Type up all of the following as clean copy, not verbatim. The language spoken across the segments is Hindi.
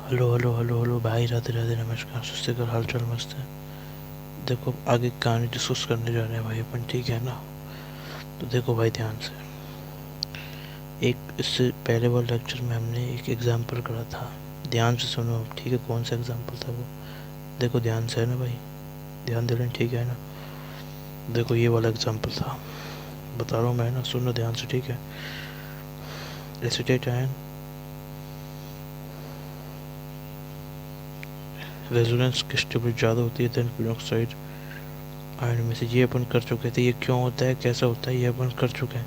हेलो हेलो हेलो हेलो भाई, राधे राधे, नमस्कार, सत श्रीकाल, हाल चाल मस्त है। देखो, आगे कहानी डिस्कस करने जा रहे हैं भाई अपन, ठीक है ना। तो देखो भाई, ध्यान से। एक इससे पहले वाले लेक्चर में हमने एक एग्जाम्पल करा था। ध्यान से सुनो, ठीक है। कौन सा एग्जाम्पल था वो? देखो ध्यान से, है ना भाई? ध्यान दे रहे हैं, ठीक है ना? देखो, ये वाला एग्जाम्पल था, बता रहा हूँ मैं ना, सुनो ध्यान से, ठीक है। एसीटेट आयन रेजोनेंस की स्टेबिलिटी ज़्यादा होती है देन फिनॉक्साइड आयन में से। ये अपन कर चुके थे। ये क्यों होता है, कैसा होता है, ये अपन कर चुके हैं,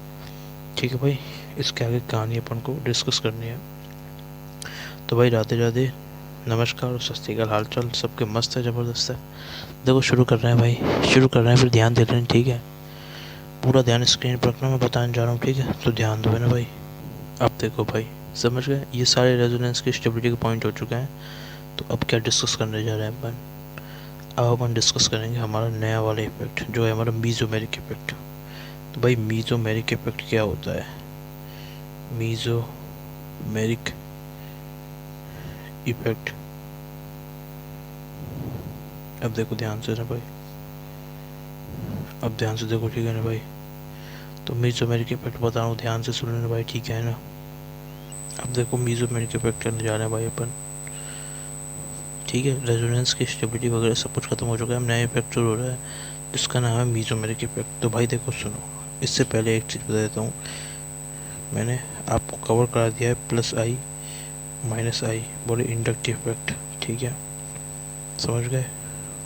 ठीक है भाई। इसके आगे कहानी अपन को डिस्कस करनी है। तो भाई, राधे राधे, नमस्कार और सत श्रीकाल, हाल चाल सबके मस्त है, ज़बरदस्त है। देखो, शुरू कर रहे हैं भाई, शुरू कर रहे हैं, फिर ध्यान दे रहे हैं, ठीक है। पूरा ध्यान स्क्रीन पर रखना, मैं बताने जा रहा हूँ, ठीक है। तो ध्यान दो, है ना भाई। अब देखो भाई, समझ गए? ये सारे रेजोनेंस की स्टेबिलिटी के पॉइंट हो चुके हैं। तो अब क्या डिस्कस करने जा रहे हैं अपन? अब अपन डिस्कस करेंगे हमारा नया वाला इफेक्ट, जो है हमारा मीजोमेरिक इफेक्ट। तो भाई, मीजोमेरिक इफेक्ट क्या होता है? मीजोमेरिक इफेक्ट, अब देखो ध्यान से ना भाई, अब ध्यान से देखो, ठीक है ना भाई। तो मीजोमेरिक इफेक्ट बता रहा हूँ, ध्यान से सुन लेना भाई, ठीक है ना। अब देखो, मीजोमेरिक इफेक्ट करने जा रहे हैं भाई अपन, ठीक है। रेजोनेंस की स्टेबिलिटी वगैरह सब कुछ खत्म हो चुका है, अब नया इफेक्ट शुरू हो रहा है, जिसका नाम है मीजोमेरिक इफेक्ट। तो भाई देखो, सुनो, इससे पहले एक चीज़ बता देता हूँ। मैंने आपको कवर करा दिया है प्लस आई माइनस आई बोले इंडक्टिव इफेक्ट, ठीक है, समझ गए।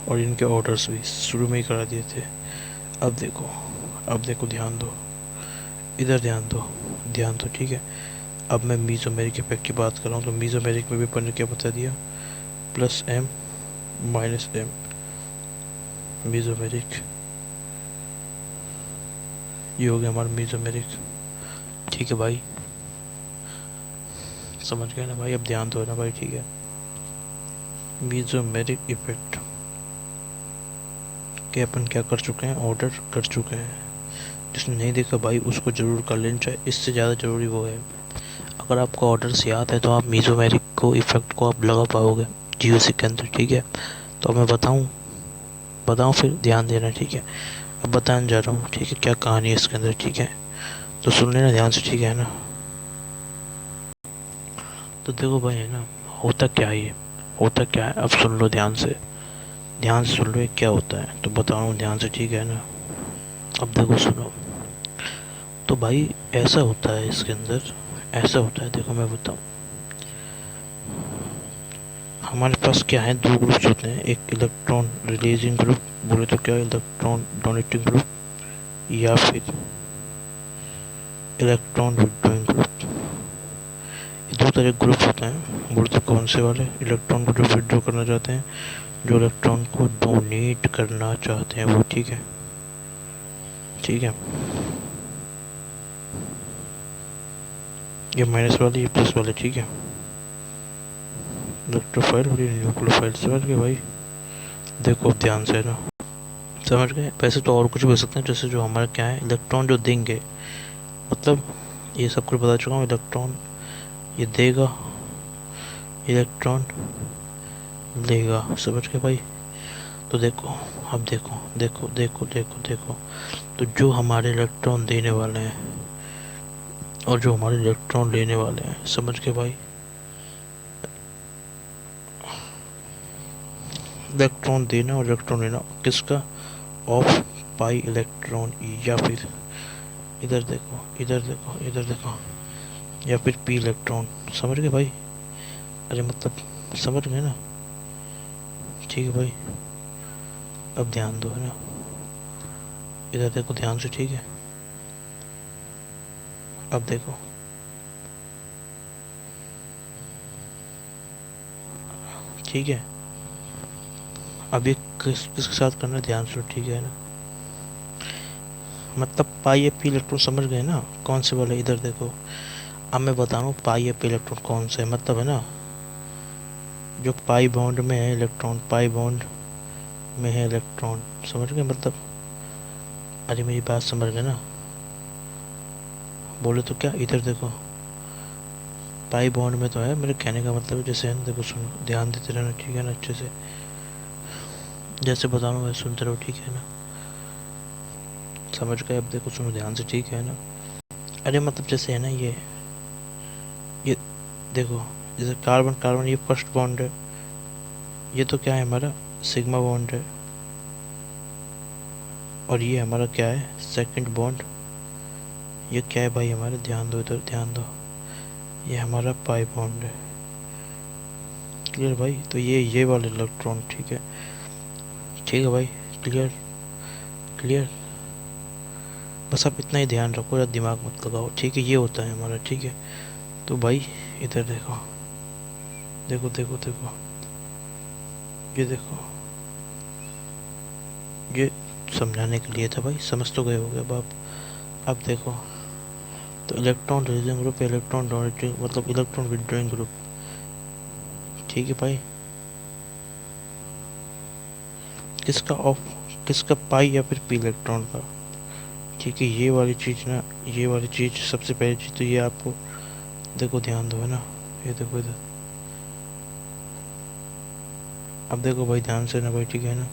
और इनके ऑर्डर्स भी शुरू में ही करा दिए थे। अब देखो, अब देखो, ध्यान दो, इधर ध्यान दो, ध्यान दो, ठीक है। अब मैं मीजोमेरिक इफेक्ट की बात कर रहा हूँ। तो मीजोमेरिक में भी अपन ने क्या बता दिया? Plus M minus M, mesomeric, ये हो गया हमारा मीजोमेरिक, ठीक है भाई। समझ गए ना भाई? अब ध्यान दो ना भाई, ठीक है। मीजोमेरिक इफेक्ट के अपन क्या कर चुके हैं? ऑर्डर कर चुके हैं। जिसने नहीं देखा भाई, उसको ज़रूर कर लेना चाहिए, इससे ज़्यादा ज़रूरी वो है। अगर आपको ऑर्डर्स याद है तो आप मीजोमेरिक को इफेक्ट को आप लगा पाओगे जीओसी के अंदर, ठीक है। तो मैं बताऊं, बताऊं फिर ध्यान देना, ठीक है। अब बताने जा रहा हूँ, ठीक है, क्या कहानी है इसके अंदर, ठीक है। तो सुन लेना ध्यान से, ठीक है ना। तो देखो भाई, है ना, होता क्या है ये, होता क्या है, अब सुन लो ध्यान से, ध्यान से सुन लो ये क्या होता है। तो बता रहा हूँ ध्यान से, ठीक है ना। अब देखो, सुनो। तो भाई, ऐसा होता है इसके अंदर, ऐसा होता है, देखो मैं बताऊँ। हमारे पास क्या है, दो ग्रुप्स होते हैं, एक इलेक्ट्रॉन रिलीजिंग ग्रुप, बोले तो क्या, इलेक्ट्रॉन डोनेटिंग ग्रुप, या फिर इलेक्ट्रॉन विड्रॉइंग ग्रुप। ये दो तरह के ग्रुप होते हैं। बोले तो कौन से वाले? इलेक्ट्रॉन को जो विड्रॉ करना चाहते हैं, जो इलेक्ट्रॉन को डोनेट करना चाहते हैं वो, ठीक है, ठीक है। ये माइनस वाले, ये प्लस वाले, ठीक है। इलेक्ट्रोफाइल और ये न्यूक्लियोफाइल, समझ गए भाई? देखो अब ध्यान से ना, समझ गए? वैसे तो और कुछ भी हो सकते हैं, जैसे जो हमारा क्या है, इलेक्ट्रॉन जो देंगे, मतलब ये सब कुछ बता चुका हूँ। इलेक्ट्रॉन ये देगा, इलेक्ट्रॉन लेगा, समझ गए भाई? तो देखो, अब देखो देखो देखो देखो देखो, तो जो हमारे इलेक्ट्रॉन देने वाले हैं और जो हमारे इलेक्ट्रॉन लेने वाले हैं, समझ गए भाई? इलेक्ट्रॉन देना और इलेक्ट्रॉन लेना किसका? ऑफ पाई इलेक्ट्रॉन, या फिर इधर देखो, इधर देखो, इधर देखो, या फिर पी इलेक्ट्रॉन, समझ गए भाई? अरे मतलब समझ गए ना, ठीक है भाई। अब ध्यान दो, है ना, इधर देखो ध्यान से, ठीक है। अब देखो, ठीक है। अब ये किसके साथ करना है, ध्यान से, ठीक है ना। मतलब पाई पी इलेक्ट्रॉन, समझ गए ना कौन से वाले? इधर देखो, अब मैं बता रहा हूँ पाई पी इलेक्ट्रॉन कौन से है, मतलब, है ना, जो पाई बॉन्ड में है इलेक्ट्रॉन, पाई बॉन्ड में है इलेक्ट्रॉन, समझ गए मतलब? अरे मेरी बात समझ गए ना? बोले तो क्या, इधर देखो, पाई बॉन्ड में तो है, मेरे कहने का मतलब जैसे है ना, देखो सुन, ध्यान देते रहना, ठीक है ना, अच्छे से जैसे बता रहा हूँ वैसे सुनते रहो, ठीक है ना, समझ गए? अब देखो सुनो ध्यान से, ठीक है ना। अरे मतलब जैसे है ना, ये देखो, जैसे कार्बन कार्बन ये फर्स्ट बॉन्ड है, ये तो क्या है हमारा सिग्मा बॉन्ड है, और ये हमारा क्या है सेकंड बॉन्ड, ये क्या है भाई हमारा, ध्यान दो इधर, ध्यान दो, ये हमारा पाई बॉन्ड है। क्लियर भाई? तो ये वाला इलेक्ट्रॉन, ठीक है, ठीक है भाई, क्लियर क्लियर। बस आप इतना ही ध्यान रखो, या दिमाग मत लगाओ, ठीक है, ये होता है हमारा, ठीक है। तो भाई इधर देखो, देखो देखो देखो, ये देखो, ये समझाने के लिए था भाई, समझ तो गए होगे अब आप। अब देखो, तो electron releasing group, electron donating मतलब इलेक्ट्रॉन विड्रॉइंग ग्रुप, ठीक है भाई। किसका ऑफ, किसका पाई या फिर पी इलेक्ट्रॉन का, ठीक है। ये वाली चीज़ ना, ये वाली चीज़ सबसे पहली चीज़ तो ये आपको देखो, ध्यान दो है ना, ये देखो इधर, अब देखो भाई ध्यान से ना भाई, ठीक है ना,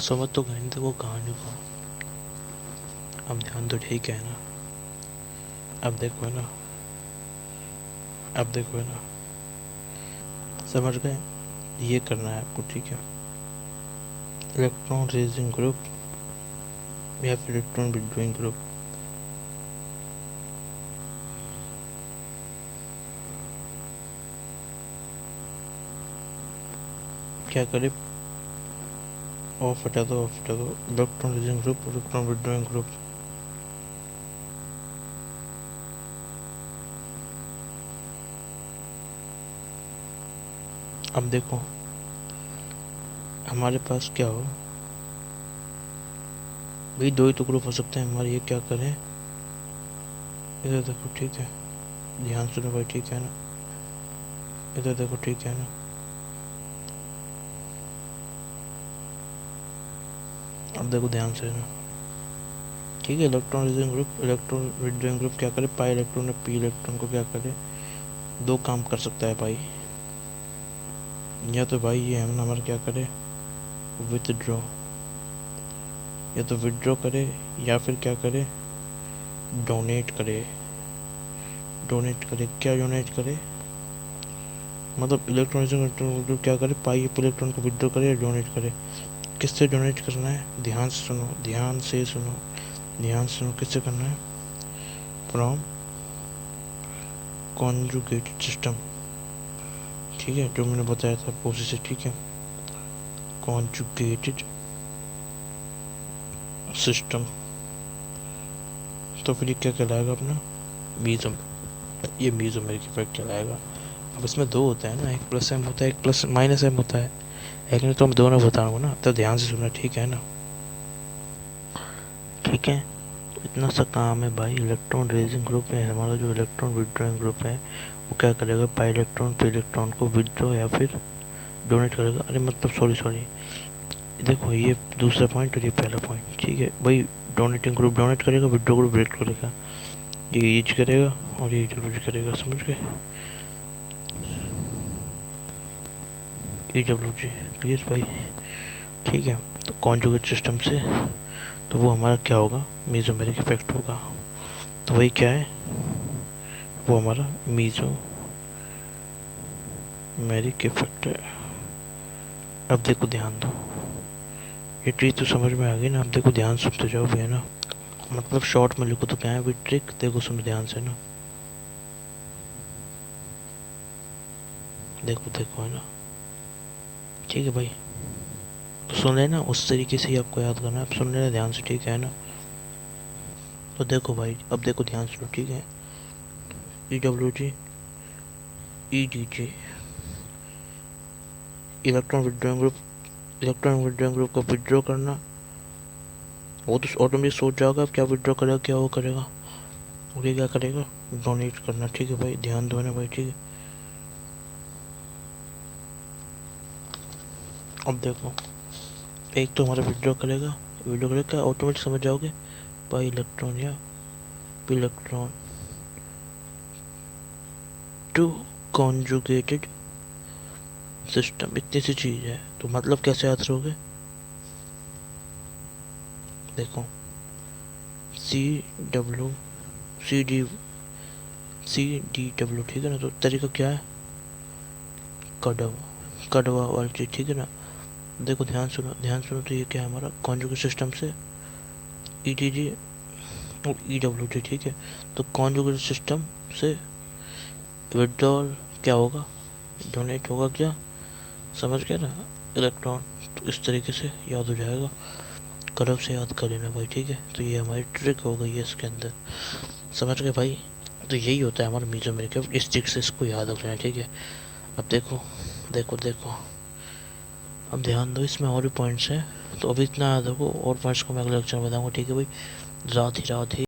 समझ तो गए, देखो कहानी को, अब ध्यान दो, ठीक है ना। अब देखो है ना, अब देखो है ना, समझ गए? ये करना है आपको, ठीक है, इलेक्ट्रॉन रेजिंग ग्रुप या फिर इलेक्ट्रॉन विड्रॉइंग ग्रुप। क्या करे, ऑफ हटा दो, ऑफ हटा दो, electron raising group, electron withdrawing group. अब देखो हमारे पास क्या हो भाई, दो ही तो ग्रुप हो सकते हैं हमारे, ये क्या करें, इधर देखो, ठीक है, ध्यान सुनो भाई, ठीक है ना, इधर देखो, ठीक है ना, अब देखो ध्यान से ना, ठीक है, electron raising group, electron withdrawing group क्या करे, पाई इलेक्ट्रॉन और पी इलेक्ट्रॉन को क्या करे, दो काम कर सकता है भाई, या तो भाई ये हम हमारा क्या करे, विथड्रॉ, या तो विथड्रॉ करे, या फिर क्या करे, डोनेट करे। डोनेट करे, क्या डोनेट करे, मतलब इलेक्ट्रॉन क्या करे, पाई इलेक्ट्रॉन को विथड्रॉ करे या डोनेट करे। किससे डोनेट करना है, ध्यान से सुनो, ध्यान से सुनो, ध्यान से सुनो, किससे करना है, फ्रॉम कॉन्जुगेटेड सिस्टम, ठीक है, जो मैंने बताया था पोसी से, ठीक है, कॉन्जुगेटेड सिस्टम। तो फिर ये क्या कहलाएगा अपना, मीजो, ये मीजोमेरिक इफेक्ट कहलाएगा। अब इसमें दो होता है ना, एक प्लस एम होता है, एक प्लस माइनस एम होता है, एक ने तो मैं दोनों बताऊंगा ना, तो ध्यान से सुनना, ठीक है ना, ठीक है। तो इतना सा काम है भाई, इलेक्ट्रॉन रेजिंग ग्रुप है हमारा, जो इलेक्ट्रॉन विड्रॉइंग ग्रुप है वो क्या करेगा, पाई इलेक्ट्रॉन पे इलेक्ट्रॉन को विड्रॉ या फिर डोनेट करेगा। अरे मतलब सॉरी सॉरी, देखो ये दूसरा पॉइंट और ये पहला पॉइंट, ठीक है भाई। डोनेटिंग ग्रुप डोनेट करेगा, विड्रॉ ग्रुप विड्रॉ करेगा, ये यूज करेगा और ये यूज करेगा, समझ गए, EWG, क्लियर भाई, ठीक है। तो कॉन्जुगेट सिस्टम से तो वो हमारा क्या होगा, मीजोमेरिक इफेक्ट होगा। तो वही क्या है, वो हमारा मीजोमेरिक इफेक्ट है। अब देखो ध्यान दो, ये ट्रिक तो समझ में आ गई ना, अब देखो ध्यान सुनते जाओ भैया ना, मतलब शॉर्ट में लिखो तो क्या है भी ट्रिक, देखो सुनो ध्यान से ना, देखो देखो है ना, ठीक है भाई। तो सुन लेना, उस तरीके से ही आपको याद करना है, आप सुन लेना ध्यान से, ठीक है ना। तो देखो भाई, अब देखो ध्यान सुनो, ठीक है, EWG, EGG, electron withdrawing group, electron withdrawing group को विड्रॉ करना, वो तो ऑटोमेटिक सोच जाओगे आप क्या विड्रॉ करेगा, क्या वो करेगा, और ये क्या करेगा, डोनेट करना, ठीक है भाई, ध्यान दो ना भाई, ठीक है। अब देखो, एक तो हमारा विड्रॉ करेगा ऑटोमेटिक, समझ जाओगे, पाई इलेक्ट्रॉन या p electron to conjugated system, इतनी सी चीज़ है। तो मतलब कैसे याद रहोगे? देखो सी डी डब्ल्यू, ठीक है ना। तो तरीका क्या है? कड़वा वाली चीज़, ठीक है ना। देखो ध्यान सुनो। तो ये क्या है हमारा कॉन्जुगेट सिस्टम से ई टी जी और ई डब्ल्यू टी, ठीक है। तो कॉन्जुगेट सिस्टम से विड्रॉल क्या होगा? डोनेट होगा क्या? समझ गया ना, इलेक्ट्रॉन। तो इस तरीके से याद हो जाएगा, कर्व से याद कर लेना भाई, ठीक है। तो ये हमारी ट्रिक हो गई है इसके अंदर, समझ गए भाई। तो यही होता है हमारा मीजोमेरिक, इस ट्रिक से इसको याद रख लेना, ठीक है। अब देखो देखो देखो, अब ध्यान दो, इसमें और भी पॉइंट्स हैं। तो अभी इतना याद रखो, और पॉइंट्स को मैं अगले लेक्चर में बताऊंगा, ठीक है भाई। राधे राधे।